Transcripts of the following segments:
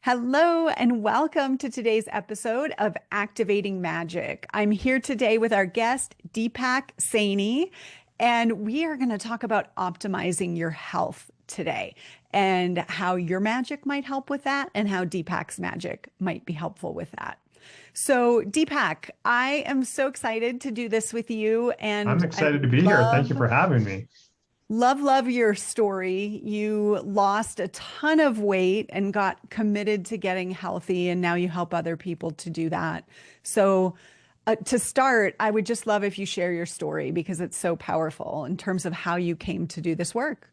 Hello and welcome to today's episode of Activating Magic. I'm here today with our guest, Deepak Saini, and we are going to talk about optimizing your health today and how your magic might help with that and how Deepak's magic might be helpful with that. So, Deepak, I am so excited to do this with you, I'm and I excited to be here. Thank you love for having me. love your story. You lost a ton of weight and got committed to getting healthy, and now you help other people to do that. So, to start, I would just love if you share your story because it's so powerful in terms of how you came to do this work.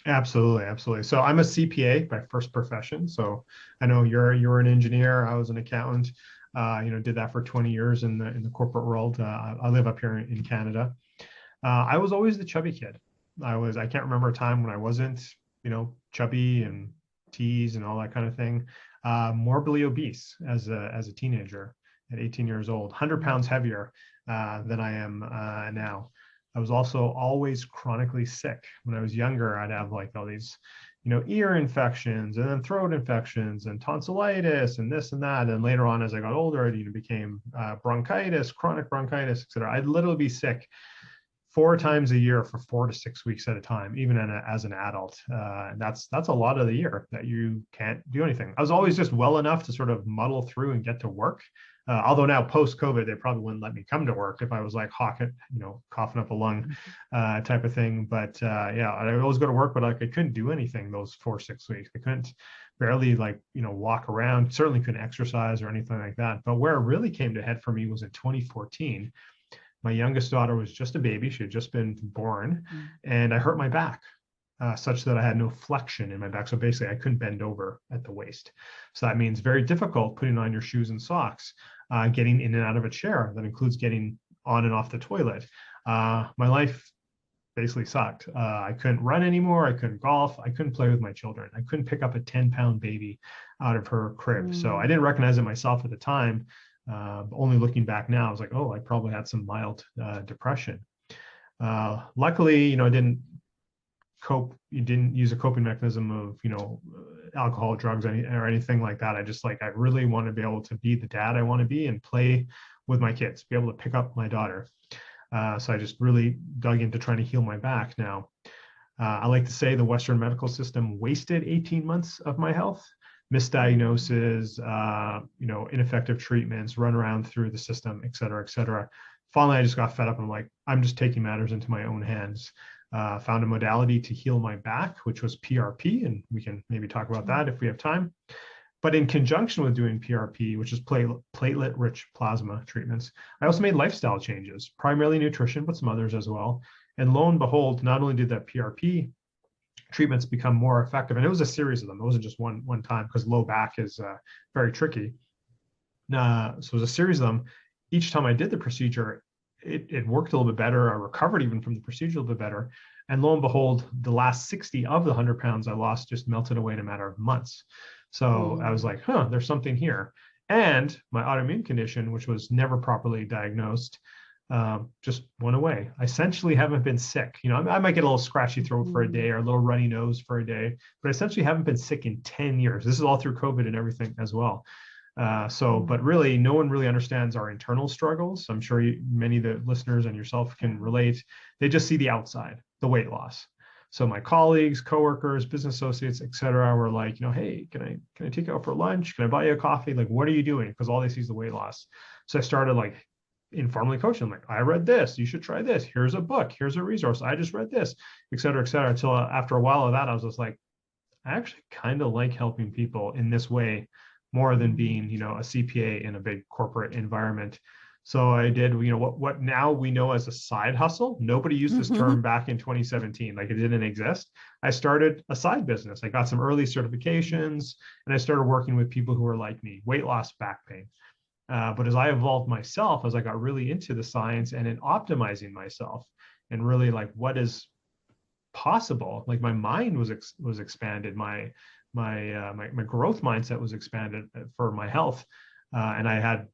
Absolutely, absolutely. So I'm a CPA by first profession. So I know you're an engineer. I was an accountant. Did that for 20 years in the corporate world. I live up here in Canada. I was always the chubby kid. I can't remember a time when I wasn't, chubby and teased and all that kind of thing. Morbidly obese as a teenager at 18 years old, 100 pounds heavier than I am now. I was also always chronically sick. When I was younger, I'd have like all these, ear infections and then throat infections and tonsillitis and this and that. And later on, as I got older, it became bronchitis, chronic bronchitis, et cetera. I'd literally be sick 4 times a year for 4 to 6 weeks at a time, even as an adult. And that's a lot of the year that you can't do anything. I was always just well enough to sort of muddle through and get to work. Although now post COVID, they probably wouldn't let me come to work if I was like hawking, coughing up a lung type of thing. But yeah, I always go to work, but like I couldn't do anything those 4 6 weeks. I couldn't barely walk around. Certainly couldn't exercise or anything like that. But where it really came to head for me was in 2014. My youngest daughter was just a baby. She had just been born, and I hurt my back such that I had no flexion in my back. So basically, I couldn't bend over at the waist. So that means very difficult putting on your shoes and socks, getting in and out of a chair. That includes getting on and off the toilet. My life basically sucked. I couldn't run anymore. I couldn't golf. I couldn't play with my children. I couldn't pick up a 10-pound baby out of her crib. So I Mm. didn't recognize it myself at the time. Only looking back now, I was like, oh, I probably had some mild depression. Luckily, I didn't cope. You didn't use a coping mechanism of, alcohol, drugs, or anything like that. I really want to be able to be the dad I want to be and play with my kids, be able to pick up my daughter. So I just really dug into trying to heal my back. Now, I like to say the Western medical system wasted 18 months of my health, misdiagnosis, ineffective treatments, run around through the system, et cetera, et cetera. Finally, I just got fed up and I'm like, I'm just taking matters into my own hands. Found a modality to heal my back, which was PRP, and we can maybe talk about that if we have time. But in conjunction with doing PRP, which is platelet-rich plasma treatments, I also made lifestyle changes, primarily nutrition, but some others as well. And lo and behold, not only did that PRP treatments become more effective, and it was a series of them. It wasn't just one time because low back is very tricky. So it was a series of them. Each time I did the procedure, it worked a little bit better. I recovered even from the procedure a little bit better. And lo and behold, the last 60 of the 100 pounds I lost just melted away in a matter of months. So I was Mm. like, there's something here. And my autoimmune condition, which was never properly diagnosed, just went away. I essentially haven't been sick. I might get a little scratchy throat for a day Mm. or a little runny nose for a day, but I essentially haven't been sick in 10 years. This is all through COVID and everything as well. But Mm. really, no one really understands our internal struggles. I'm sure many of the listeners and yourself can Yeah. relate. They just see the outside, the weight loss. So my colleagues, coworkers, business associates, et cetera, were like, hey, can I take you out for lunch? Can I buy you a coffee? Like, what are you doing? Because all they see is the weight loss. So I started like informally coaching. Like, I read this. You should try this. Here's a book. Here's a resource. I just read this, et cetera, et cetera. Until after a while of that, I was just like, I actually kind of like helping people in this way more than Mm. being, a CPA in a big corporate environment. So I did, what now we know as a side hustle. Nobody used this term back in 2017, like it didn't exist. I started a side business. I got some early certifications and I started working with people who were like me, weight loss, back pain. But as I evolved myself, as I got really into the science and in optimizing myself and really like what is possible, like my mind was expanded, my growth mindset was expanded for my health, and I had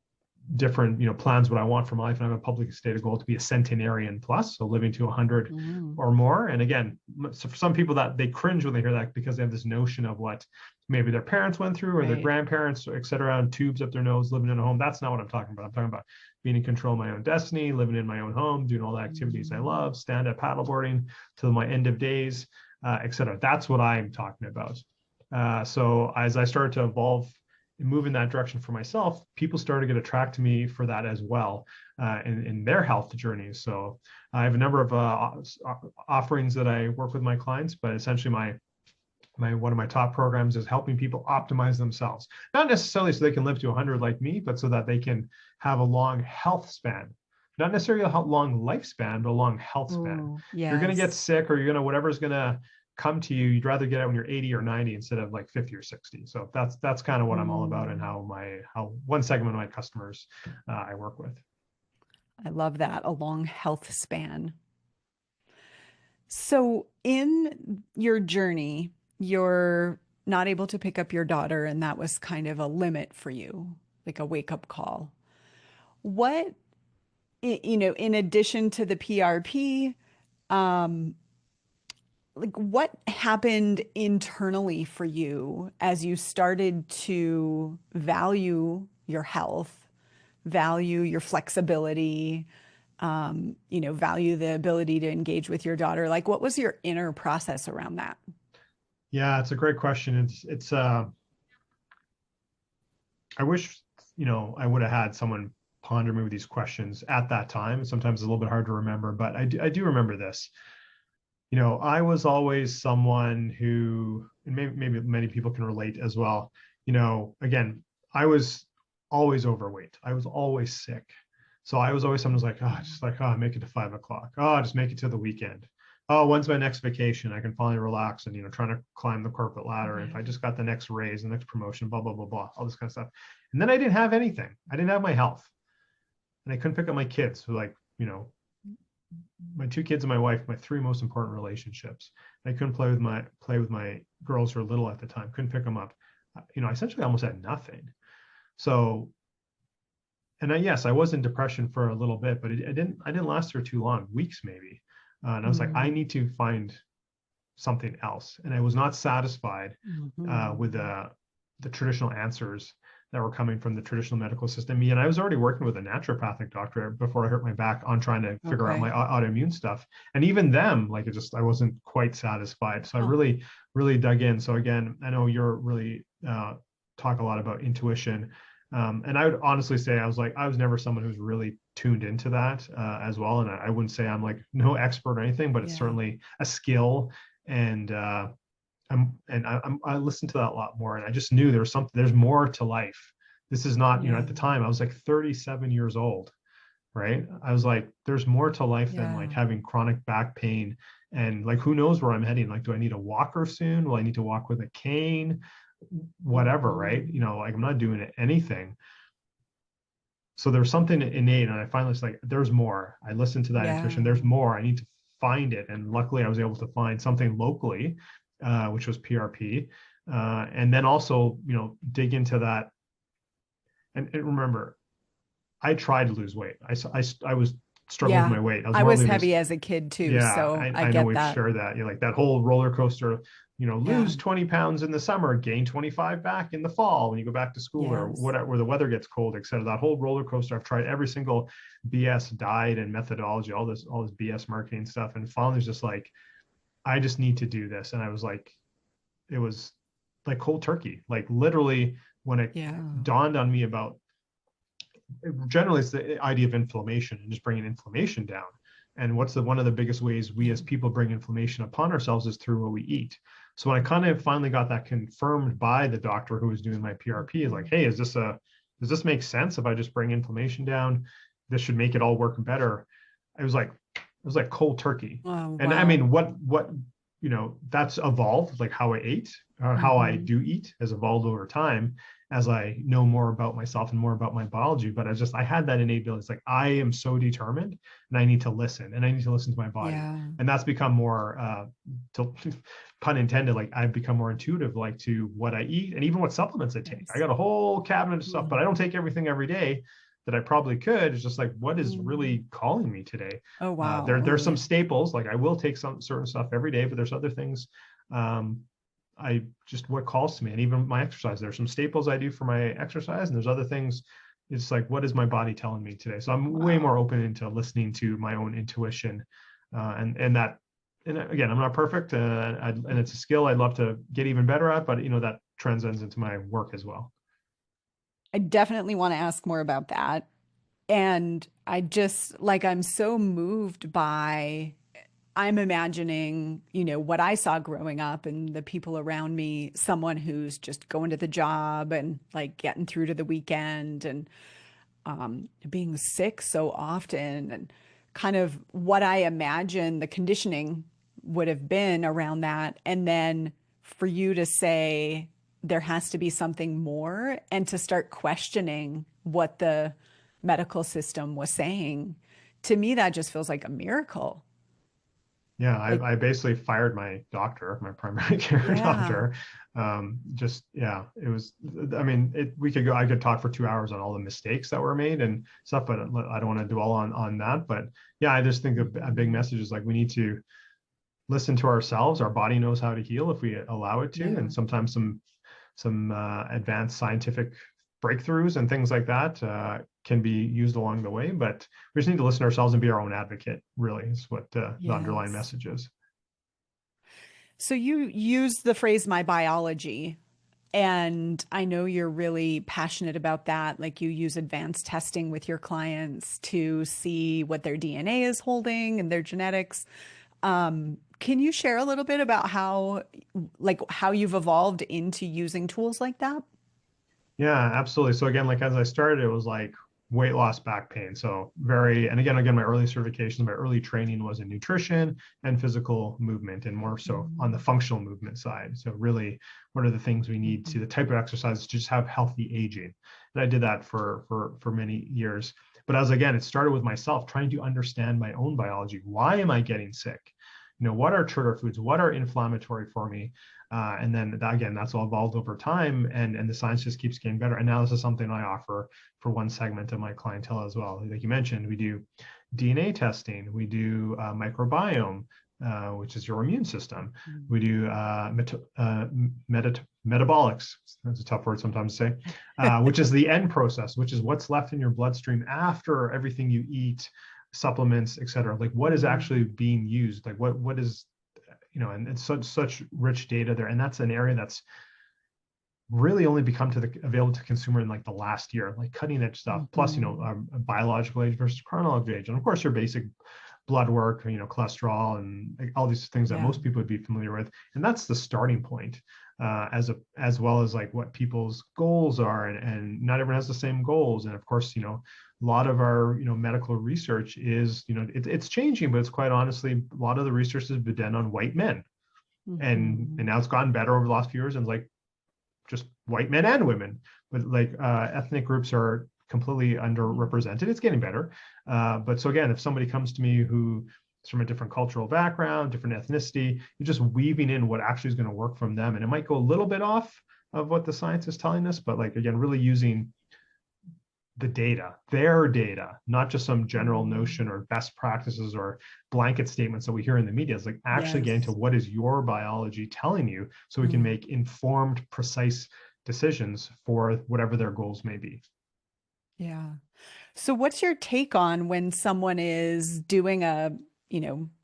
different, plans what I want for my life. And I have a public stated goal to be a centenarian plus, so living to 100 Mm. or more. And again, so for some people that they cringe when they hear that, because they have this notion of what maybe their parents went through or their Right. grandparents, et cetera, and tubes up their nose, living in a home. That's not what I'm talking about. I'm talking about being in control of my own destiny, living in my own home, doing all the activities I Mm. love, stand-up paddleboarding till my end of days, et cetera. That's what I'm talking about. So as I started to evolve and move in that direction for myself, people started to get attracted to me for that as well, in their health journeys. So I have a number of offerings that I work with my clients, but essentially my one of my top programs is helping people optimize themselves, not necessarily so they can live to 100 like me, but so that they can have a long health span, not necessarily a long lifespan, but a long health span. Oh, If you're going to get yes. sick, or you're going to whatever's going to come to you, you'd rather get it when you're 80 or 90 instead of like 50 or 60. So that's kind of what I'm all about, and Mm. how one segment of my customers I work with. I love that, a long health span. So, in your journey, you're not able to pick up your daughter, and that was kind of a limit for you, like a wake-up call. What, in addition to the PRP, um, like what happened internally for you as you started to value your health, value your flexibility, value the ability to engage with your daughter? Like, what was your inner process around that? Yeah, it's a great question. It's I wish, I would have had someone ponder me with these questions at that time. Sometimes it's a little bit hard to remember, but I do remember this. I was always someone who, and maybe many people can relate as well. Again, I was always overweight. I was always sick. So I was always someone who's like, oh, just like, oh, make it to 5 o'clock. Oh, just make it to the weekend. Oh, when's my next vacation? I can finally relax and, trying to climb the corporate ladder. And if I Yeah. just got the next raise, the next promotion, blah, blah, blah, blah, all this kind of stuff. And then I didn't have anything. I didn't have my health, and I couldn't pick up my kids who, like, my two kids and my wife, my three most important relationships. I couldn't play with my girls who were little at the time. Couldn't pick them up. I essentially almost had nothing. So, and yes, I was in depression for a little bit, but I didn't last there too long, weeks maybe. And I was like, I Mm. need to find something else, and I was not satisfied with Mhm. the traditional answers that were coming from the traditional medical system. And I was already working with a naturopathic doctor before I hurt my back on trying to figure out my Okay. autoimmune stuff. And even them, like, I wasn't quite satisfied. So I Huh. really, really dug in. So again, I know you're really talk a lot about intuition. And I would honestly say I was never someone who's really tuned into that as well. And I wouldn't say I'm like no expert or anything, but it's Yeah. certainly a skill. And I listened to that a lot more, and I just knew there's more to life. This is not, Yeah. at the time I was like 37 years old, right? I was like, there's more to life than like Yeah. having chronic back pain, and like, who knows where I'm heading? Like, do I need a walker soon? Will I need to walk with a cane? Whatever, right? Mhm. Like, I'm not doing anything. So there's something innate, and I finally was like, there's more. I listened to that intuition. There's Yeah. more. I need to find it, and luckily I was able to find something locally, which was PRP, and then also, dig into that. And remember, I tried to lose weight. I was struggling with Yeah. my weight. I was I more was obese. heavy as a kid too, Yeah, so I I know get we've that. shared that. Like that whole roller coaster, Yeah. lose 20 pounds in the summer, gain 25 back in the fall when you go back to school, or Yes. whatever, where the weather gets cold, et cetera. That whole roller coaster. I've tried every single BS diet and methodology, all this BS marketing stuff. And finally it's just like, I just need to do this. And I was like, it was like cold turkey. Like literally when it Yeah. dawned on me about, generally it's the idea of inflammation and just bringing inflammation down. And what's one of the biggest ways we Yeah. as people bring inflammation upon ourselves is through what we eat. So when I kind of finally got that confirmed by the doctor who was doing my PRP, is like, Mhm. hey, does this make sense if I just bring inflammation down? This should make it all work better. It was like cold turkey. Oh, And I wow. mean, what that's evolved, like how I ate, or how I Hmm. do eat has evolved over time as I know more about myself and more about my biology. But I had that innate ability. It's like, I am so determined, and I need to listen, and I need to listen to my body. Yeah. And that's become more, to, pun intended, like I've become more intuitive, like to what I eat and even what supplements I take. I Yes. got a whole cabinet of stuff, but I Mhm. don't take everything every day. that I probably could. It's just like, what is Mm. really calling me today? Oh, wow. There's some staples, like I will take some certain stuff every day, but there's other things. I just what calls to me, and even my exercise. There's some staples I do for my exercise, and there's other things. It's like, what is my body telling me today? So I'm way more Wow. open into listening to my own intuition, and that. And again, I'm not perfect, and it's a skill I'd love to get even better at. But that transcends into my work as well. I definitely want to ask more about that. And I just like, I'm so moved by, I'm imagining, what I saw growing up and the people around me, someone who's just going to the job and like getting through to the weekend and being sick so often, and kind of what I imagine the conditioning would have been around that. And then for you to say there has to be something more and to start questioning what the medical system was saying, to me, that just feels like a miracle. Yeah, Like, I basically fired my doctor, my primary care yeah, doctor. Just yeah, it was. I mean, we could go. I could talk for 2 hours on all the mistakes that were made and stuff, but I don't want to dwell on that. But yeah, I just think a big mhm, message is like we need to listen to ourselves. Our body knows how to heal if we allow it to, yeah, and sometimes some advanced scientific breakthroughs and things like that can be used along the way. But we just need to listen to ourselves and be our own advocate. Really, is what the underlying yes. message is. So you use the phrase my biology, and I know you're really passionate about that. Like, you use advanced testing with your clients to see what their DNA is holding and their genetics. Can you share a little bit about how you've evolved into using tools like that? Yeah, absolutely. So again, like as I started, it was like weight loss, back pain. So and again, my early certifications, my early training was in nutrition and physical movement, and more so on the Mm, functional movement side. So really, what are the things we need mhm. to the type of exercises to just have healthy aging? And I did that for many years. But as again, it started with myself trying to understand my own biology. Why am I getting sick? What are trigger foods? What are inflammatory for me? And then again, that's all evolved over time, and the science just keeps getting better. And now this is something I offer for one segment of my clientele as well. Like you mentioned, we do DNA testing, we do microbiome, which is your immune system. We do metabolics. That's a tough word sometimes to say, which is the end process, which is what's left in your bloodstream after everything you eat, supplements, et cetera. Like what is Mm, actually being used? Like what is and it's such rich data there, and that's an area that's really only become available to consumer in like the last year, like cutting edge stuff. Plus, mhm. biological age versus chronological age, and of course your basic blood work, cholesterol, and like, all these things that Yeah. most people would be familiar with. And that's the starting point, as well as like what people's goals are, and not everyone has the same goals. And of course, a lot of our medical research is it's changing, but it's quite honestly a lot of the research has been done on white men, and Mhm. now it's gotten better over the last few years, and like just white men and women, but like ethnic groups are completely underrepresented. It's getting better, but so again, if somebody comes to me who is from a different cultural background, different ethnicity, you're just weaving in what actually is going to work from them, and it might go a little bit off of what the science is telling us, but like again, really using the data, their data, not just some general notion Mm. or best practices or blanket statements that we hear in the media. It's like actually getting to Yes. what is your biology telling you so we can Mm. make informed, precise decisions for whatever their goals may be. Yeah. So what's your take on when someone is doing a,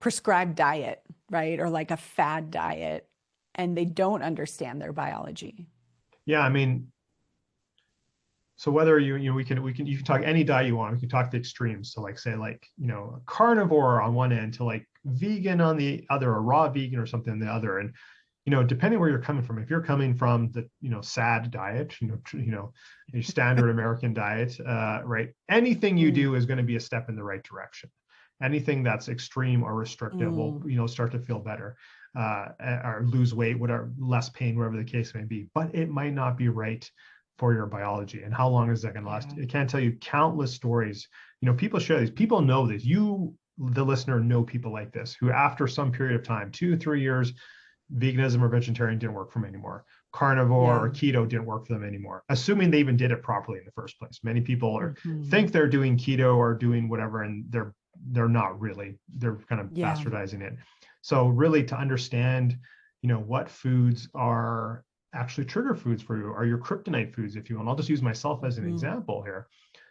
prescribed diet, right? Or like a fad diet, and they don't understand their biology? Yeah, I mean, so whether we can you can talk any diet you want. We can talk the extremes. So like say like carnivore on one end to like vegan on the other, or raw vegan or something on the other. And depending where you're coming from, if you're coming from the sad diet, a standard American diet, right? Anything you Mm. do is going to be a step in the right direction. Anything that's extreme or restrictive will Mm. start to feel better, or lose weight, whatever, less pain, whatever the case may be. But it might not be right for your biology. And how long is that going to last? Yeah. I can't tell you countless stories. People share these. People know this. You, the listener, know people like this who, after some period of time, 2, 3 years, veganism or vegetarian didn't work for me anymore. carnivore Yeah. or keto didn't work for them anymore, assuming they even did it properly in the first place. Many people think they're doing keto or doing whatever, and they're not really. They're kind of Yeah. bastardizing it. So really, to understand, what foods are actually trigger foods for you, are your kryptonite foods, if you will. And I'll just use myself as an example here.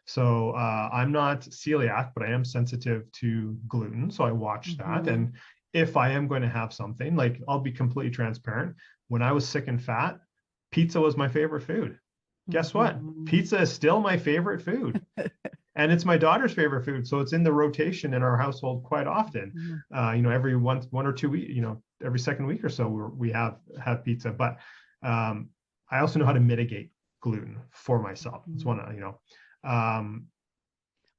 So I'm not celiac, but I am sensitive to gluten. So I watch that. And if I am going to have something, like, I'll be completely transparent. When I was sick and fat, pizza was my favorite food. Guess what? Pizza is still my favorite food. And it's my daughter's favorite food. So it's in the rotation in our household quite often. Every one or 2 weeks, every second week or so, we have pizza. But I also know how to mitigate gluten for myself. It's one,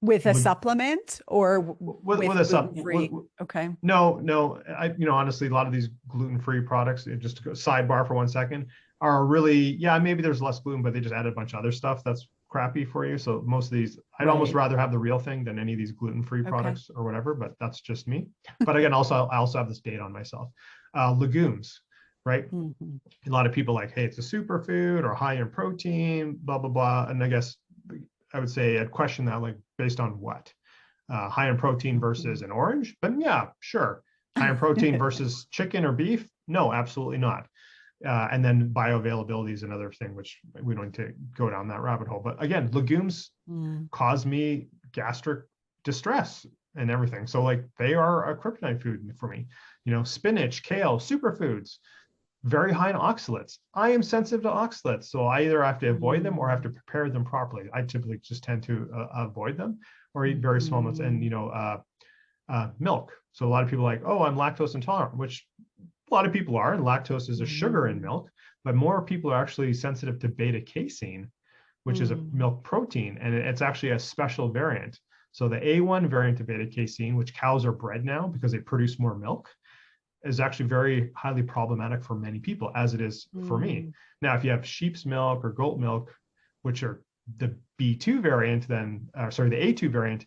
with a supplement or with a gluten-free? Okay. No. Honestly, a lot of these gluten-free products, just to go sidebar for 1 second, are really, maybe there's less gluten, but they just added a bunch of other stuff that's crappy for you. So most of these, I'd almost rather have the real thing than any of these gluten-free products or whatever, but that's just me. But again, I also have this date on myself. Legumes, right? A lot of people like, hey, it's a superfood or high in protein, blah, blah, blah. And I guess I would say I'd question that, like, based on what? High in protein versus an orange? But yeah, sure. High in protein versus chicken or beef? No, absolutely not. And then bioavailability is another thing, which we don't need to go down that rabbit hole. But again, legumes cause me gastric distress and everything. So, like, they are a kryptonite food for me. Spinach, kale, superfoods, very high in oxalates. I am sensitive to oxalates, so I either have to avoid them or have to prepare them properly. I typically just tend to avoid them or eat very small amounts. And milk. So a lot of people are like, oh, I'm lactose intolerant, which a lot of people are, and lactose is a sugar in milk, but more people are actually sensitive to beta casein, which is a milk protein, and it's actually a special variant. So the A1 variant of beta casein, which cows are bred now because they produce more milk, is actually very highly problematic for many people, as it is for me. Now, if you have sheep's milk or goat milk, which are the B2 variant, then the A2 variant,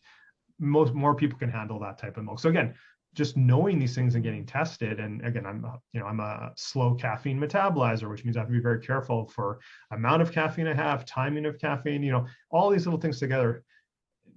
more people can handle that type of milk. So again, just knowing these things and getting tested. And again, I'm a slow caffeine metabolizer, which means I have to be very careful for amount of caffeine I have, timing of caffeine, all these little things together,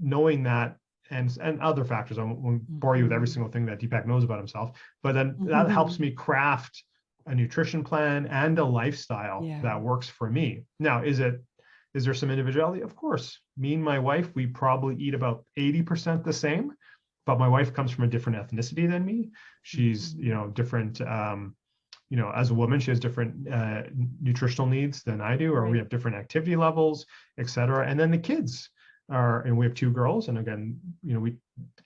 knowing that, and other factors. I won't bore you with every single thing that Deepak knows about himself, but then that helps me craft a nutrition plan and a lifestyle that works for me. Now, is there some individuality? Of course. Me and my wife, we probably eat about 80% the same, but my wife comes from a different ethnicity than me. She's, different, as a woman, she has different nutritional needs than I do, or we have different activity levels, et cetera. And then the kids and we have 2 girls. And again,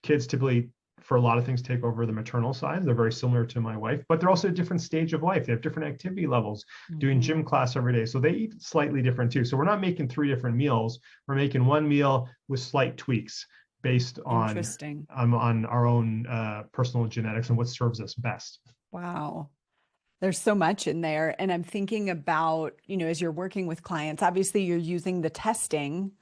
kids typically, for a lot of things, take over the maternal side. They're very similar to my wife, but they're also a different stage of life. They have different activity levels, doing gym class every day. So they eat slightly different too. So we're not making 3 different meals. We're making one meal with slight tweaks based on our own personal genetics and what serves us best. Wow. There's so much in there. And I'm thinking about, as you're working with clients, obviously you're using the testing,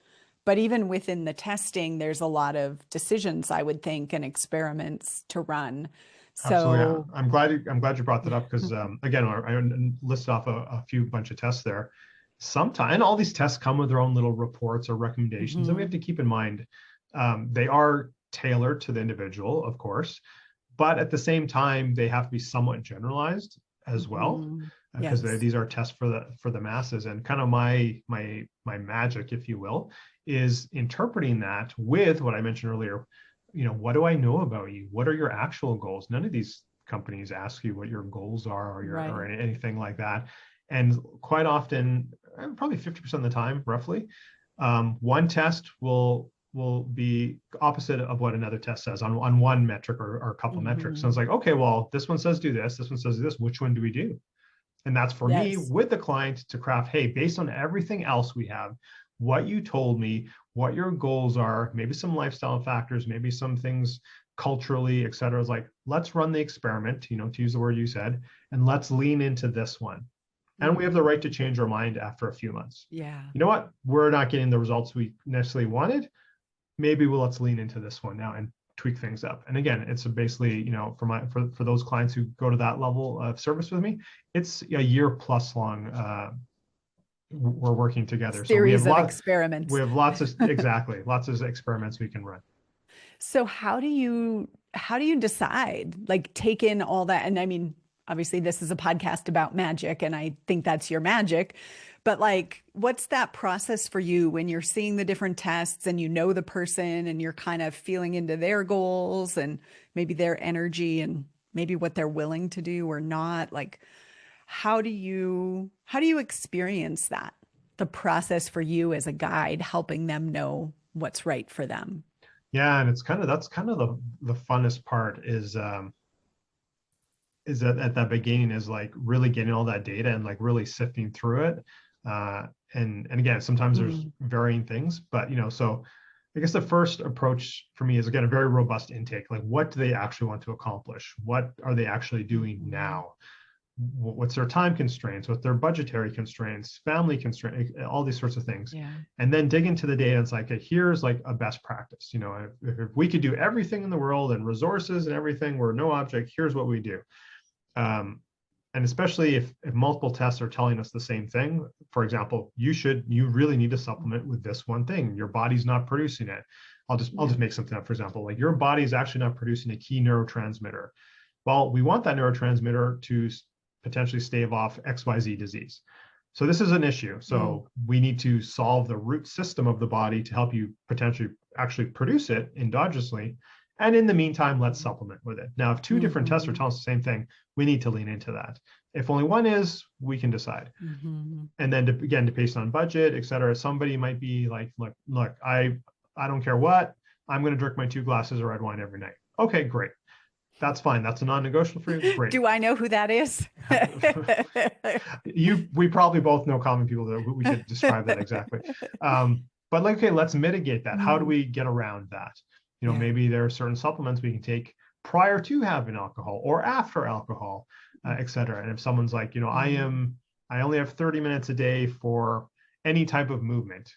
but even within the testing, there's a lot of decisions, I would think, and experiments to run. Absolutely. So I'm glad you brought that up, because again, I listed off a few bunch of tests there. Sometimes, and all these tests come with their own little reports or recommendations, and we have to keep in mind they are tailored to the individual, of course, but at the same time, they have to be somewhat generalized as well, because these are tests for the masses. And kind of my magic, if you will, is interpreting that with what I mentioned earlier. What do I know about you? What are your actual goals? None of these companies ask you what your goals are or anything like that. And quite often, probably 50% of the time, roughly, one test will be opposite of what another test says on one metric or a couple metrics. So it's like, okay, well, this one says do this one says do this. Which one do we do? And that's for me with the client to craft, hey, based on everything else we have, what you told me, what your goals are, maybe some lifestyle factors, maybe some things culturally, et cetera. It's like, let's run the experiment, to use the word you said, and let's lean into this one. And we have the right to change our mind after a few months. Yeah. You know what? We're not getting the results we necessarily wanted. Maybe let's lean into this one now. And tweak things up. And again, it's basically, you know, for those clients who go to that level of service with me, it's a year plus long. We're working together. So Series of experiments. we have lots of, exactly, lots of experiments we can run. So how do you decide, like take in all that? And I mean, obviously this is a podcast about magic and I think that's your magic, but like what's that process for you when you're seeing the different tests and you know the person and you're kind of feeling into their goals and maybe their energy and maybe what they're willing to do or not? Like how do you experience that? The process for you as a guide, helping them know what's right for them. Yeah, and that's kind of the funnest part is that at that beginning is like really getting all that data and like really sifting through it. And again, sometimes there's Mm, varying things, but you know, so I guess the first approach for me is again a very robust intake. Like, what do they actually want to accomplish? What are they actually doing mhm. now? What's their time constraints? What's their budgetary constraints? Family constraints? All these sorts of things. Yeah. And then dig into the data. It's like, okay, here's like a best practice. You know, if we could do everything in the world and resources and everything, we're no object. Here's what we do. Um, and especially if multiple tests are telling us the same thing, for example, you really need to supplement with this one thing. Your body's not producing it. I'll Yeah. just make something up. For example, like your body is actually not producing a key neurotransmitter. Well, we want that neurotransmitter to potentially stave off XYZ disease. So this is an issue. Mm, So we need to solve the root system of the body to help you potentially actually produce it endogenously. And in the meantime, let's supplement with it. Now, if two different tests are mhm, telling us the same thing, we need to lean into that. If only one is, we can decide. mhm. And then again, based on budget, et cetera, somebody might be like, look, I don't care what, I'm going to drink my 2 glasses of red wine every night. Okay, great. That's fine. That's a non-negotiable for you. Great. Do I know who that is? We probably both know common people that we could describe that exactly. But like, okay, let's mitigate that. How do Mm, we get around that? You know, yeah. maybe there are certain supplements we can take prior to having alcohol or after alcohol, et cetera. And if someone's like, you know, Mm, I only have 30 minutes a day for any type of movement.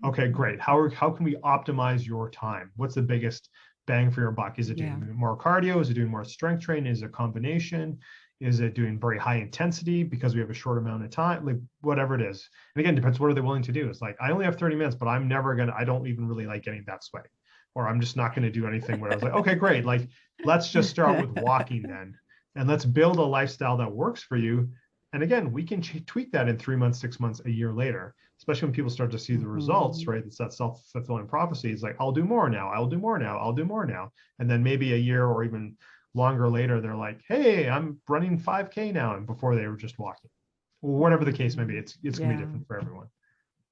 Okay, mhm. great. How can we optimize your time? What's the biggest bang for your buck? Is it Yeah. doing more cardio? Is it doing more strength training? Is it a combination? Is it doing very high intensity because we have a short amount of time? Like whatever it is. And again, depends what are they willing to do. It's like I only have 30 minutes, but I don't even really like getting that sweaty. Or I'm just not going to do anything where I was like, okay, great. Like let's just start with walking then. And let's build a lifestyle that works for you. And again, we can tweak that in 3 months, 6 months, a year later, especially when people start to see the results, Mhm. right? It's that self-fulfilling prophecy. It's like, I'll do more now. I'll do more now. I'll do more now. And then maybe a year or even longer later, they're like, hey, I'm running 5K now. And before they were just walking. Whatever the case may be, Mhm. it's going to be Yeah. different for everyone.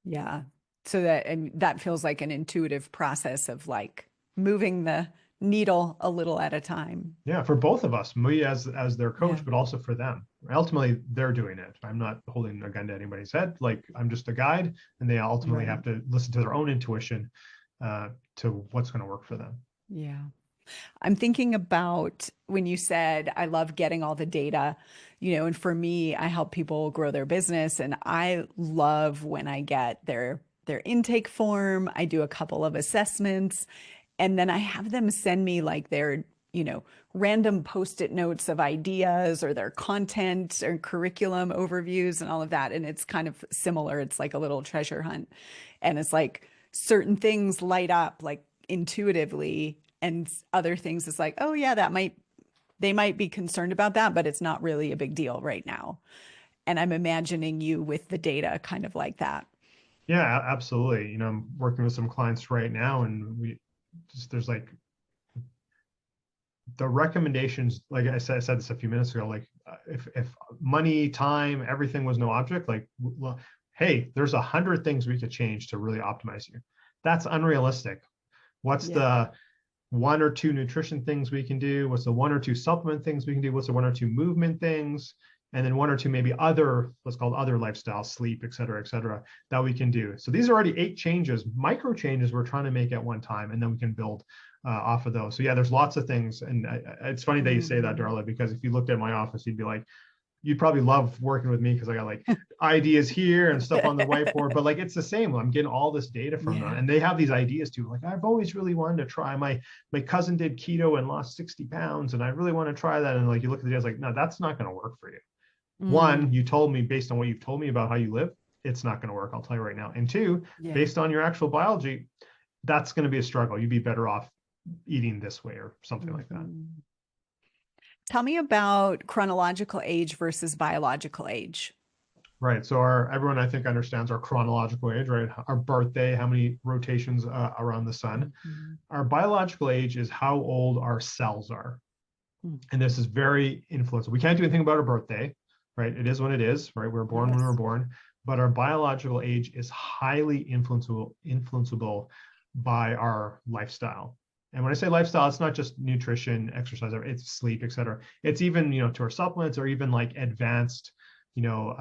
Yeah. So that and that feels like an intuitive process of like moving the needle a little at a time. Yeah, for both of us, me as their Yeah. coach, but also for them. Ultimately, they're doing it. I'm not holding a gun to anybody's head. Like I'm just a guide, and they ultimately have Right. to listen to their own intuition to what's going to work for them. Yeah. I'm thinking about when you said, I love getting all the data, and for me, I help people grow their business and I love when I get their intake form. I do a couple of assessments and then I have them send me like their, random post-it notes of ideas or their content or curriculum overviews and all of that. And it's kind of similar. It's like a little treasure hunt. And it's like certain things light up like intuitively and other things is like, oh yeah, they might be concerned about that, but it's not really a big deal right now. And I'm imagining you with the data kind of like that. Yeah, absolutely. You know, I'm working with some clients right now, and there's like the recommendations. Like I said this a few minutes ago. Like if money, time, everything was no object, like well, hey, there's 100 things we could change to really optimize you. That's unrealistic. What's Yeah. the one or two nutrition things we can do? What's the one or two supplement things we can do? What's the one or two movement things? And then one or two maybe other, what's called other lifestyle, sleep, et cetera, that we can do. So these are already 8 changes, micro changes we're trying to make at one time, and then we can build off of those. So yeah, there's lots of things. And it's funny that you say that, Mhm. Darla, because if you looked at my office, you'd be like, you'd probably love working with me because I got like ideas here and stuff on the whiteboard, but like it's the same. I'm getting all this data from them, Yeah. and they have these ideas too. Like I've always really wanted to try. My cousin did keto and lost 60 pounds, and I really want to try that. And like you look at the data, it's like, no, that's not going to work for you. One, Mm, you told me based on what you've told me about how you live, it's not going to work. I'll tell you right now. And two, yeah. based on your actual biology, that's going to be a struggle. You'd be better off eating this way or something like that. Mhm. Tell me about chronological age versus biological age. Right. So everyone I think understands our chronological age, right? Our birthday, how many rotations around the sun. Mhm. Our biological age is how old our cells are. And this is very influential. We can't do anything about our birthday, right? It is when it is, right? We're born when we're Yes. born, but our biological age is highly influenceable by our lifestyle. And when I say lifestyle, it's not just nutrition, exercise, it's sleep, et cetera. It's even, to our supplements or even like advanced, you know,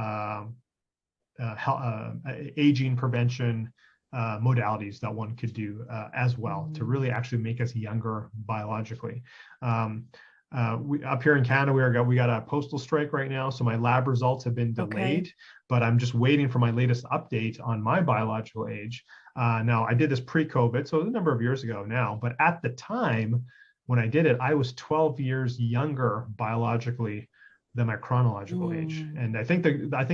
aging prevention modalities that one could do as well to really Mm. actually make us younger biologically. We up here in Canada, we got a postal strike right now, so my lab results have been Okay. delayed, but I'm just waiting for my latest update on my biological age. Now, I did this pre-COVID, so it was a number of years ago now, but at the time when I did it, I was 12 years younger biologically than my chronological age. Mm. And I think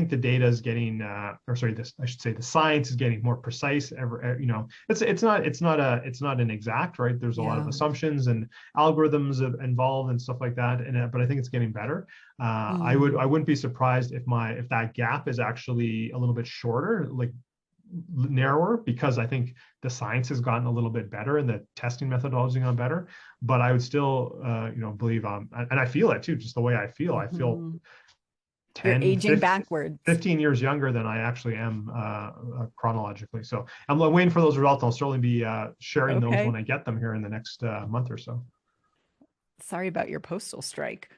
the data is getting, or sorry, this I should say the science is getting more precise. It's not an exact, right. There's a lot of Yeah. assumptions and algorithms involved and stuff like that. And but I think it's getting better. I Mm. wouldn't be surprised if that gap is actually a little bit shorter, like narrower, because I think the science has gotten a little bit better and the testing methodology got better. But I would still, believe, and I feel it too, just the way I feel. I feel Mhm. You're 10, aging 15, backwards. 15 years younger than I actually am chronologically. So I'm waiting for those results. I'll certainly be sharing those when Okay. I get them here in the next month or so. Sorry about your postal strike.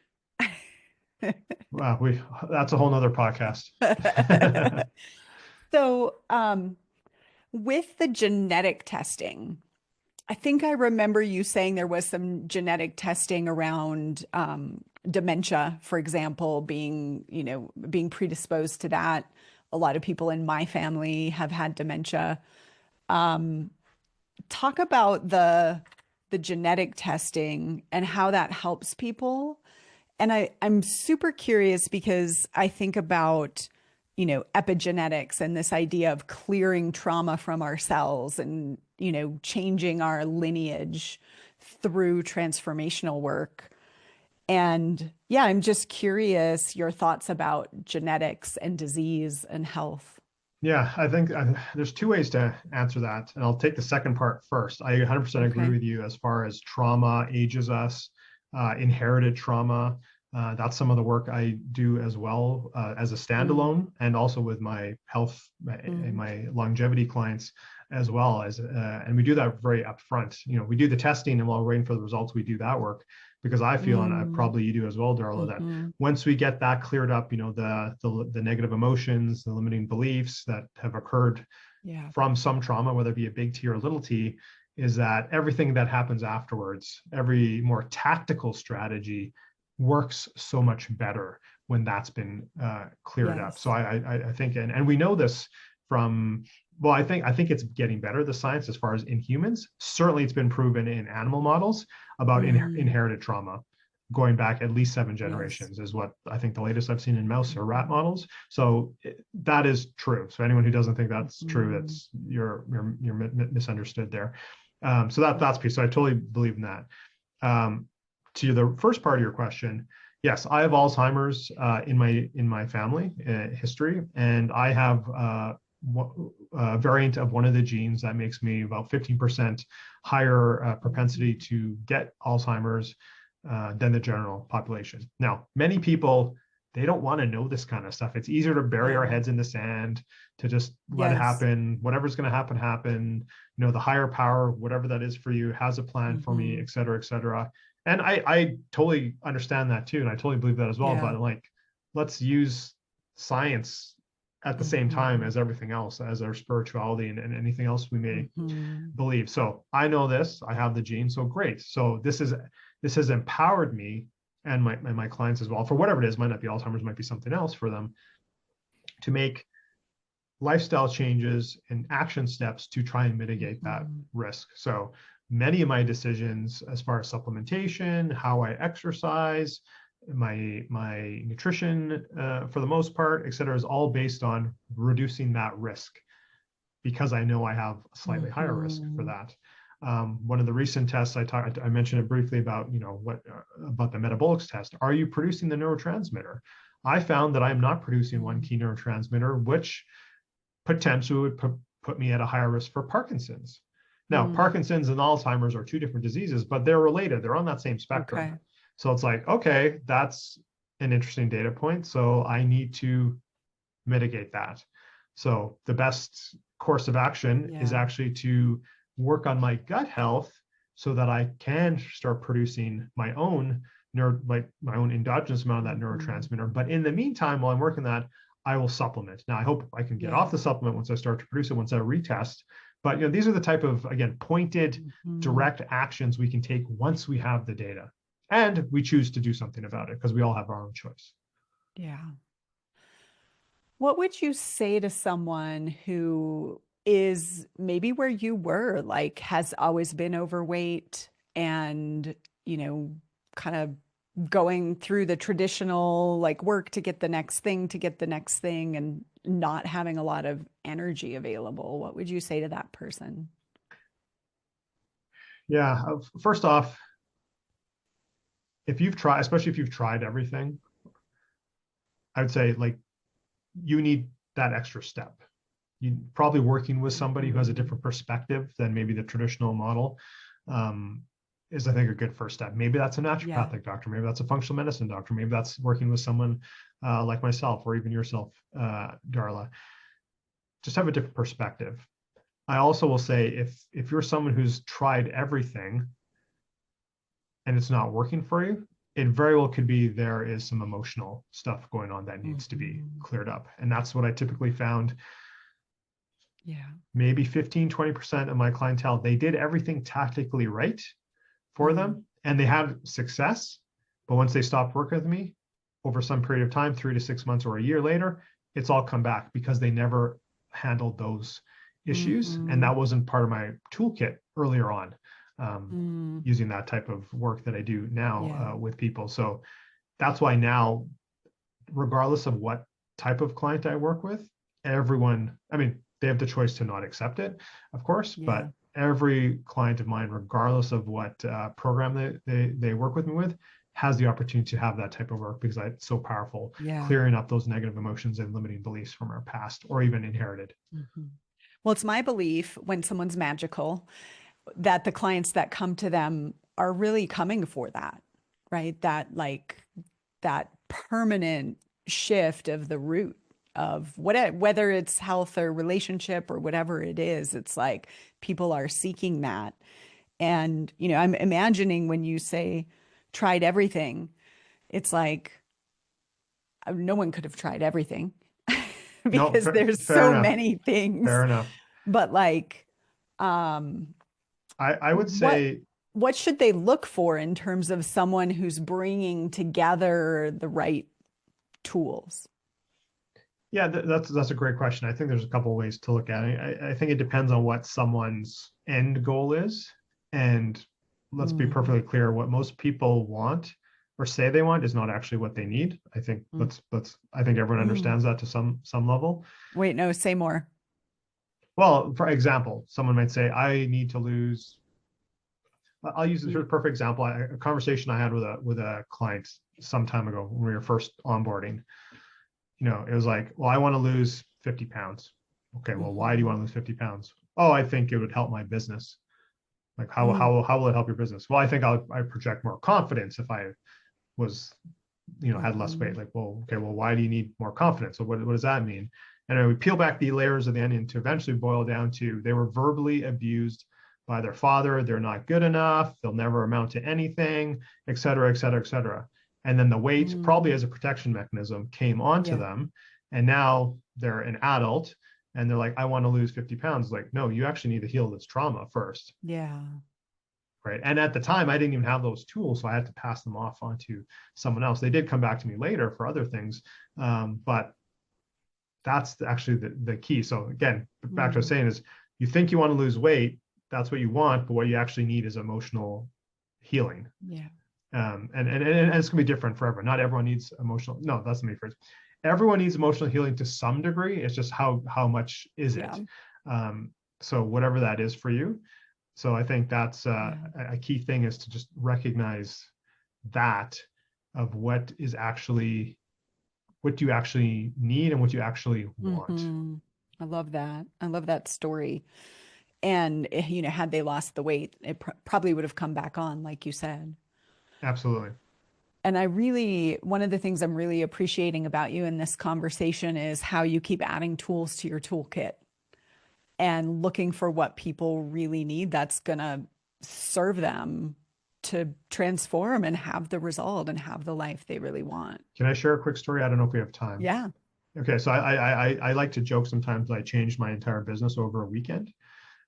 That's a whole nother podcast. So, with the genetic testing, I think I remember you saying there was some genetic testing around dementia, for example, being predisposed to that. A lot of people in my family have had dementia. Um, Talk about the genetic testing and how that helps people. And I'm super curious because I think about, epigenetics and this idea of clearing trauma from our cells and, changing our lineage through transformational work. And yeah, I'm just curious your thoughts about genetics and disease and health. Yeah, I think there's two ways to answer that. And I'll take the second part first. I 100% agree Okay. with you as far as trauma ages us, inherited trauma. That's some of the work I do as well as a Mm, standalone, and also with my health, mm, my longevity clients as well as, and we do that very upfront. We do the testing, and while we're waiting for the results, we do that work because I feel, and I mm, probably you do as well, Darla, that mhm. once we get that cleared up, the negative emotions, the limiting beliefs that have occurred Yeah. from some trauma, whether it be a big T or a little t, is that everything that happens afterwards, every more tactical strategy works so much better when that's been cleared up. So Yes. I think, and we know this from, well, I think it's getting better, the science, as far as in humans. Certainly it's been proven in animal models about Mm, inherited trauma going back at least 7 generations, yes. is what I think the latest I've seen in mouse or rat models. So that is true. So anyone who doesn't think that's true, Mm, that's you're misunderstood there. So that's piece. So I totally believe in that. To the first part of your question, yes, I have Alzheimer's in my family history, and I have a variant of one of the genes that makes me about 15% higher propensity to get Alzheimer's than the general population. Now, many people, they don't want to know this kind of stuff. It's easier to bury our yeah. heads in the sand, to just let it Yes. happen. Whatever's going to happen, happen. The higher power, whatever that is for you, has a plan for me, Hmm. et cetera, et cetera. And I totally understand that too, and I totally believe that as well. Yeah. But like, let's use science at the same time Hmm. as everything else, as our spirituality and anything else we may Hmm. believe. So I know this, I have the gene, so great. So this has empowered me and my clients as well, for whatever it is, might not be Alzheimer's, might be something else for them, to make lifestyle changes and action steps to try and mitigate that risk. So many of my decisions as far as supplementation, how I exercise, my nutrition, for the most part, et cetera, is all based on reducing that risk, because I know I have a slightly higher risk for that. One of the recent tests I mentioned it briefly about, about the metabolics test. Are you producing the neurotransmitter? I found that I'm not producing one key neurotransmitter, which potentially would put me at a higher risk for Parkinson's. Now, Parkinson's and Alzheimer's are two different diseases, but they're related. They're on that same spectrum. Okay. So it's like, okay, that's an interesting data point. So I need to mitigate that. So the best course of action is actually to work on my gut health so that I can start producing my own my own endogenous amount of that neurotransmitter. But in the meantime, while I'm working that, I will supplement. Now, I hope I can get off the supplement once I start to produce it, once I retest. But these are the type of, again, pointed, direct actions we can take once we have the data, and we choose to do something about it, because we all have our own choice. Yeah. What would you say to someone who is maybe where you were, like has always been overweight and, kind of going through the traditional like work to get the next thing, and not having a lot of energy available? What would you say to that person? Yeah. First off, especially if you've tried everything, I would say like you need that extra step. You probably working with somebody who has a different perspective than maybe the traditional model, is, I think, a good first step. Maybe that's a naturopathic doctor. Maybe that's a functional medicine doctor. Maybe that's working with someone like myself, or even yourself, Darla. Just have a different perspective. I also will say, if you're someone who's tried everything and it's not working for you, it very well could be there is some emotional stuff going on that needs to be cleared up. And that's what I typically found. Yeah. Maybe 15, 20% of my clientele, they did everything tactically right for them and they had success. But once they stopped working with me over some period of time, 3 to 6 months or a year later, it's all come back because they never handled those issues. And that wasn't part of my toolkit earlier on, using that type of work that I do now with people. So that's why now, regardless of what type of client I work with, everyone, I mean, they have the choice to not accept it, of course, but every client of mine, regardless of what program they work with me with, has the opportunity to have that type of work, because it's so powerful, clearing up those negative emotions and limiting beliefs from our past or even inherited. Well, it's my belief when someone's magical that the clients that come to them are really coming for that, right? That permanent shift of the root of whether it's health or relationship or whatever it is. It's like people are seeking that. And, I'm imagining when you say tried everything, it's like no one could have tried everything No, because there's fair so enough. many things. Fair enough. But I would say, what should they look for in terms of someone who's bringing together the right tools? yeah, that's a great question. I think there's a couple of ways to look at it. I think it depends on what someone's end goal is. And let's be perfectly clear, what most people want or say they want is not actually what they need. I think I think everyone understands that to some level. Wait, no, say more. Well, for example, someone might say, I need to lose. I'll use this perfect example. A conversation I had with a client some time ago when we were first onboarding. It was like, well, I want to lose 50 pounds. Okay, well, why do you want to lose 50 pounds? Oh, I think it would help my business. Like, how will it help your business? Well, I think I project more confidence if I was, had less weight. Like, well, okay, well, why do you need more confidence? So what does that mean? And we peel back the layers of the onion to eventually boil down to they were verbally abused by their father. They're not good enough. They'll never amount to anything, et cetera, et cetera, et cetera. And then the weight, probably as a protection mechanism, came onto them. And now they're an adult and they're like, I want to lose 50 pounds. Like, no, you actually need to heal this trauma first. Yeah. right? And at the time, I didn't even have those tools, so I had to pass them off onto someone else. They did come back to me later for other things, but that's actually the key. So again, back to what I was saying is, you think you want to lose weight, that's what you want, but what you actually need is emotional healing. Yeah. And it's gonna be different for everyone. Not everyone needs emotional. No, that's the phrase. Everyone needs emotional healing to some degree. It's just how much is it? So whatever that is for you. So I think that's a key thing, is to just recognize that of what is actually, what you actually need and what you actually want. I love that. I love that story. And, had they lost the weight, it probably would have come back on, like you said. Absolutely. And one of the things I'm really appreciating about you in this conversation is how you keep adding tools to your toolkit and looking for what people really need that's going to serve them to transform and have the result and have the life they really want. Can I share a quick story? I don't know if we have time. Yeah. Okay, so I like to joke sometimes I changed my entire business over a weekend,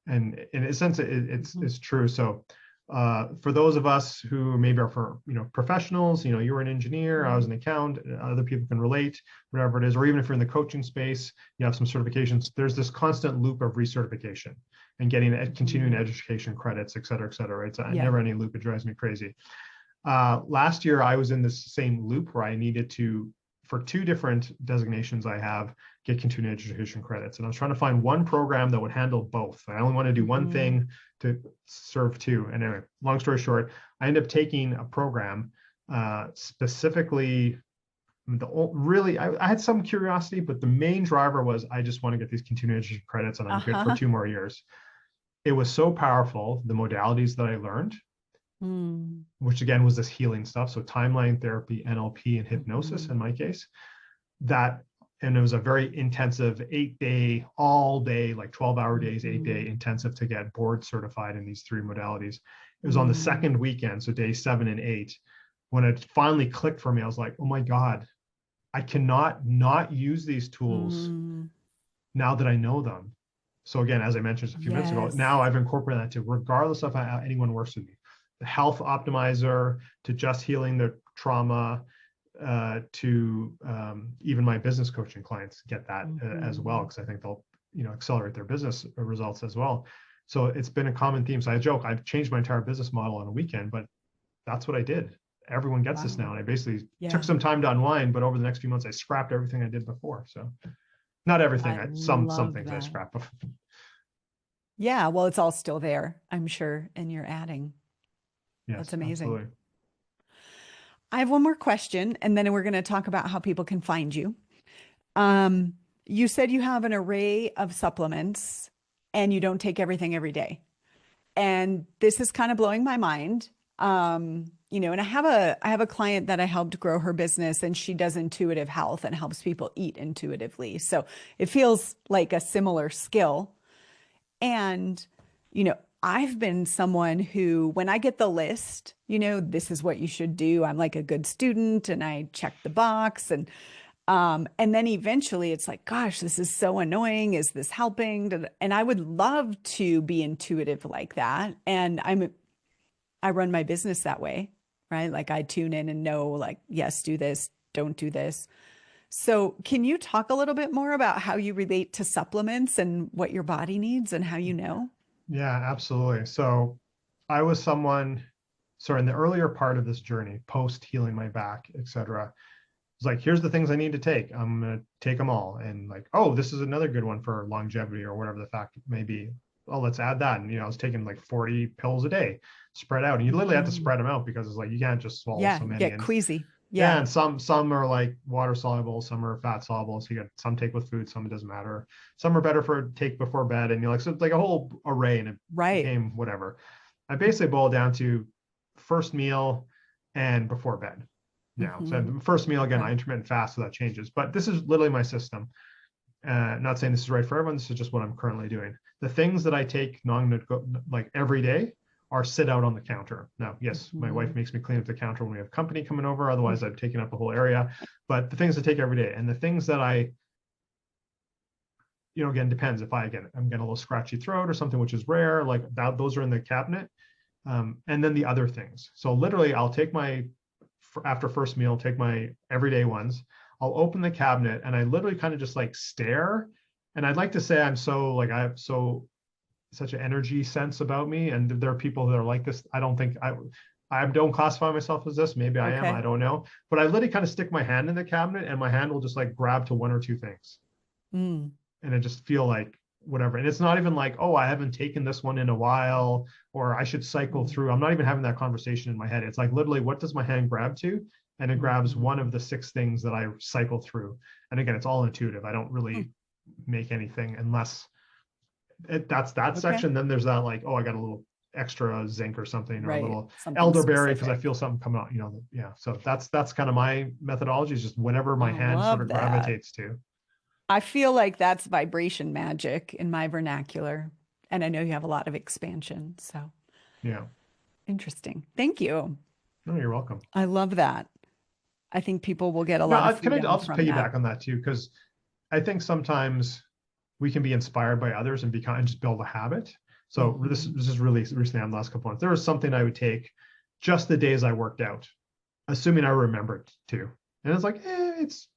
and in a sense it's true. So for those of us who maybe are professionals, you're an engineer, I was an accountant, other people can relate, whatever it is, or even if you're in the coaching space, you have some certifications. There's this constant loop of recertification and getting continuing education credits, et cetera, et cetera. It's a never ending loop. It drives me crazy. Last year, I was in this same loop where I needed to, for 2 different designations I have, get continuing education credits. And I was trying to find one program that would handle both. I only want to do one thing to serve 2. And anyway, long story short, I ended up taking a program specifically. I had some curiosity, but the main driver was I just want to get these continuing education credits and I'm good for 2 more years. It was so powerful, the modalities that I learned, which again was this healing stuff. So timeline therapy, NLP, and hypnosis in my case, and it was a very intensive 8-day, all day, like 12-hour days, 8-day intensive to get board certified in these 3 modalities. It was on the second weekend, so day 7 and 8, when it finally clicked for me. I was like, oh my God, I cannot not use these tools now that I know them. So again, as I mentioned a few minutes ago, now I've incorporated that to, regardless of how anyone works with me, the health optimizer, to just healing their trauma, to even my business coaching clients get that as well, because I think they'll accelerate their business results as well. So it's been a common theme. So I joke, I've changed my entire business model on a weekend, but that's what I did. Everyone gets this now. And I basically took some time to unwind, but over the next few months, I scrapped everything I did before. So not everything, some things I scrapped. Yeah, well, it's all still there, I'm sure, and you're adding. Yes, that's amazing. Absolutely. I have one more question, and then we're going to talk about how people can find you. You said you have an array of supplements and you don't take everything every day. And this is kind of blowing my mind. And I have a client that I helped grow her business, and she does intuitive health and helps people eat intuitively. So it feels like a similar skill. And, I've been someone who, when I get the list, this is what you should do, I'm like a good student and I check the box, and then eventually it's like, gosh, this is so annoying. Is this helping? And I would love to be intuitive like that. And I run my business that way, right? Like I tune in and know, like, yes, do this, don't do this. So can you talk a little bit more about how you relate to supplements and what your body needs and how you know? Yeah, absolutely. So I was someone, in the earlier part of this journey, post healing my back, et cetera, it's like, here's the things I need to take. I'm going to take them all. And like, oh, this is another good one for longevity or whatever the fact may be. Oh, let's add that. And, I was taking like 40 pills a day spread out. And you literally have to spread them out because it's like, you can't just swallow so many. Get queasy. Yeah. And some are like water soluble, some are fat soluble. So you got some take with food, some it doesn't matter. Some are better for take before bed. And so it's like a whole array, and it became whatever. I basically boiled down to first meal and before bed. Now, so the first meal, again, I intermittent fast, so that changes. But this is literally my system. Not saying this is right for everyone. This is just what I'm currently doing. The things that I take like every day are sit out on the counter. Now, yes, my wife makes me clean up the counter when we have company coming over. Otherwise, I've taken up the whole area. But the things I take every day, and the things that I, again, depends. If I'm getting a little scratchy throat or something, which is rare, like that, those are in the cabinet. And then the other things. So literally I'll take after first meal, take my everyday ones. I'll open the cabinet and I literally kind of just like stare. And I'd like to say I'm so like, I have such an energy sense about me. And there are people that are like this. I don't classify myself as this. Maybe I am, I Okay. don't know. But I literally kind of stick my hand in the cabinet and my hand will just like grab to one or two things. Mm. And I just feel like whatever. And it's not even like, oh, I haven't taken this one in a while, or I should cycle through. I'm not even having that conversation in my head. It's like literally, what does my hand grab to? And it grabs one of the 6 things that I cycle through. And again, it's all intuitive. I don't Mm. really make anything unless that's that Okay. section. Then there's that like, oh, I got a little extra zinc or something, or a Right. little Something elderberry because I specific. feel something coming out, yeah. So that's kind of my methodology, is just whatever I my hand sort love of that. gravitates to. I feel like that's vibration magic in my vernacular. And I know you have a lot of expansion. So Yeah. interesting. Thank you. No, you're welcome. I love that. I think people will get a No, lot of I'll freedom just from that. piggyback on that too, because I think sometimes we can be inspired by others and become and just build a habit. So Mhm. this is really recently on the last couple months. There was something I would take just the days I worked out, assuming I remembered to. And it's like, it's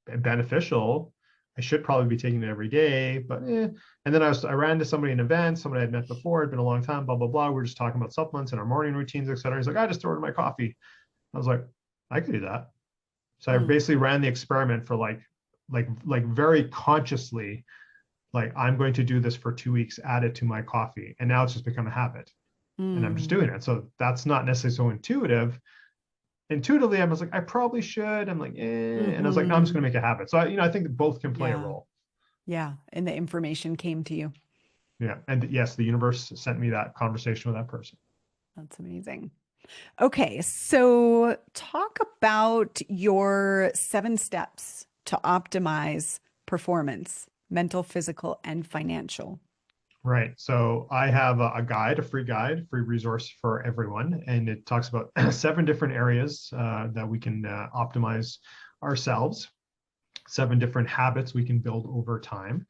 beneficial. I should probably be taking it every day, but And then I ran to somebody in an event, somebody I'd met before, it'd been a long time, blah, blah, blah. We were just talking about supplements and our morning routines, et cetera. He's like, I just throw it in my coffee. I was like, I could do that. So I Mm. basically ran the experiment for like very consciously, like I'm going to do this for 2 weeks, add it to my coffee. And now it's just become a habit. And I'm just Mm. doing it. So that's not necessarily so intuitive. Intuitively, I was like, I probably should. I'm like, And I was like, no, I'm just Hmm. going to make a habit. So I think that both can play a Yeah. role. Yeah. And the information came to you. Yeah. And yes, the universe sent me that conversation with that person. That's amazing. Okay. So talk about your 7 steps to optimize performance, mental, physical, and financial. Right. So I have a guide, a free guide, free resource for everyone. And it talks about 7 different areas that we can optimize ourselves, 7 different habits we can build over time.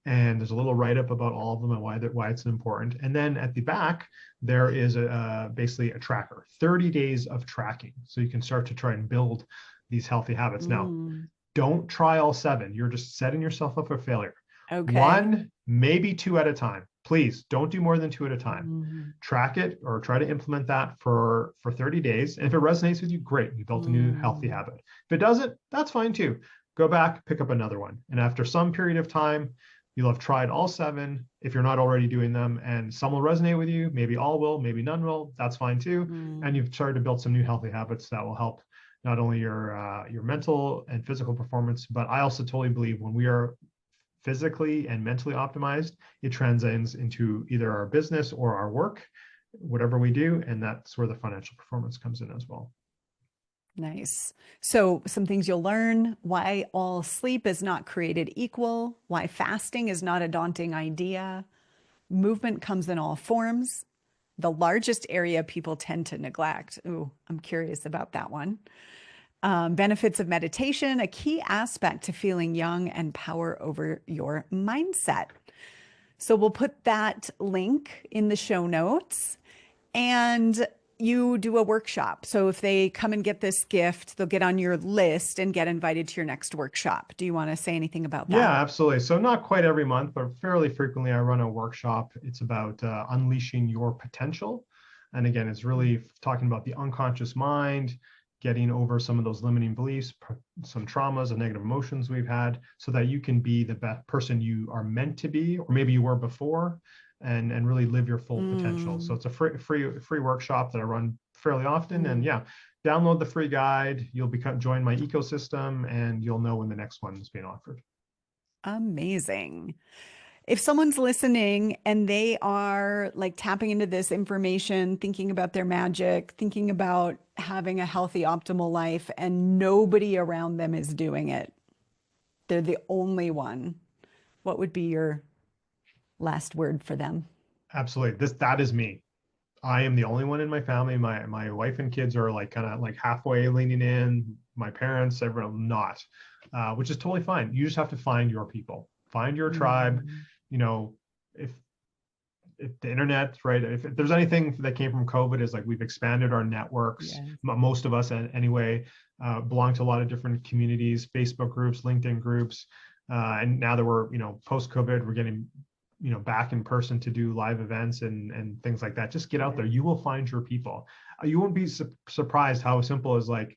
And there's a little write up about all of them and why it's important. And then at the back, there is basically a tracker, 30 days of tracking. So you can start to try and build these healthy habits. Now, Mm. don't try all 7. You're just setting yourself up for failure. Okay. 1, maybe 2 at a time. Please don't do more than 2 at a time. Mm. Track it or try to implement that for 30 days. And if it resonates with you, great. You built a new healthy Mm. habit. If it doesn't, that's fine too. Go back, pick up another one. And after some period of time, you'll have tried all 7 if you're not already doing them, and some will resonate with you. Maybe all will, maybe none will. That's fine too. And Mm. you've started to build some new healthy habits that will help not only your mental and physical performance, but I also totally believe when we are physically and mentally optimized, it transcends into either our business or our work, whatever we do. And that's where the financial performance comes in as well. Nice. So, some things you'll learn: why all sleep is not created equal, why fasting is not a daunting idea, movement comes in all forms, the largest area people tend to neglect. Ooh, I'm curious about that one. Benefits of meditation, a key aspect to feeling young and power over your mindset. So, we'll put that link in the show notes. And you do a workshop. So if they come and get this gift, they'll get on your list and get invited to your next workshop. Do you want to say anything about Yeah, that? absolutely. So not quite every month, but fairly frequently, I run a workshop. It's about unleashing your potential. And again, it's really talking about the unconscious mind, getting over some of those limiting beliefs, some traumas and negative emotions we've had, so that you can be the best person you are meant to be, or maybe you were before, and really live your full potential. So Mm, it's a free workshop that I run fairly often. And mm, yeah, download the free guide. You'll join my ecosystem, and you'll know when the next one is being offered. amazing. If someone's listening and they are like tapping into this information, thinking about their magic, thinking about having a healthy, optimal life, and nobody around them is doing it, they're the only one, what would be your last word for them? Absolutely. That is me. I am the only one in my family. My wife and kids are like kind of like halfway leaning in. My parents, everyone not, which is totally fine. You just have to find your people, find your tribe. Mm, You know, if the internet, right? If there's anything that came from COVID, is like we've expanded our networks. Yes. Most of us, anyway, belong to a lot of different communities, Facebook groups, LinkedIn groups, and now that we're post COVID, we're getting back in person to do live events and things like that. Just get out there. You will find your people. You won't be surprised how simple is like.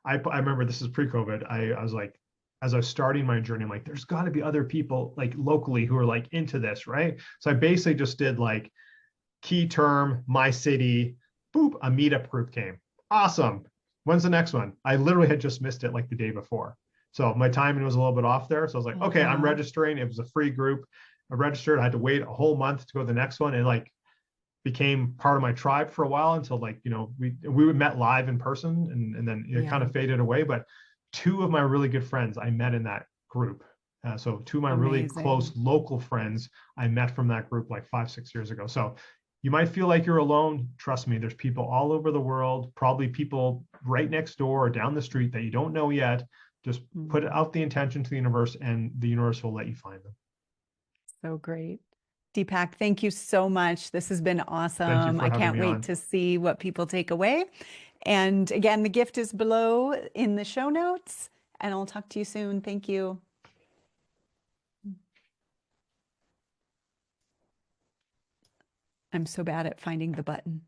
I remember this is pre-COVID. I was like, as I was starting my journey, I'm like, there's got to be other people like locally who are like into this, right? So I basically just did like key term, my city, boop, a meetup group came. Awesome. When's the next one? I literally had just missed it like the day before. So my timing was a little bit off there. So I was like, okay, I'm registering. It was a free group. I registered. I had to wait a whole month to go to the next one, and like became part of my tribe for a while until like we met live in person, and then it kind of faded away. But two of my really good friends I met in that group. So two of my really close local friends I met from that group like 5-6 years ago. So you might feel like you're alone. Trust me, there's people all over the world, probably people right next door or down the street that you don't know yet. Just put out the intention to the universe, and the universe will let you find them. So great. Deepak, thank you so much. This has been Thank you awesome. for I having can't me wait on. to see what people take away. And again, the gift is below in the show notes, and I'll talk to you soon. Thank you. I'm so bad at finding the button.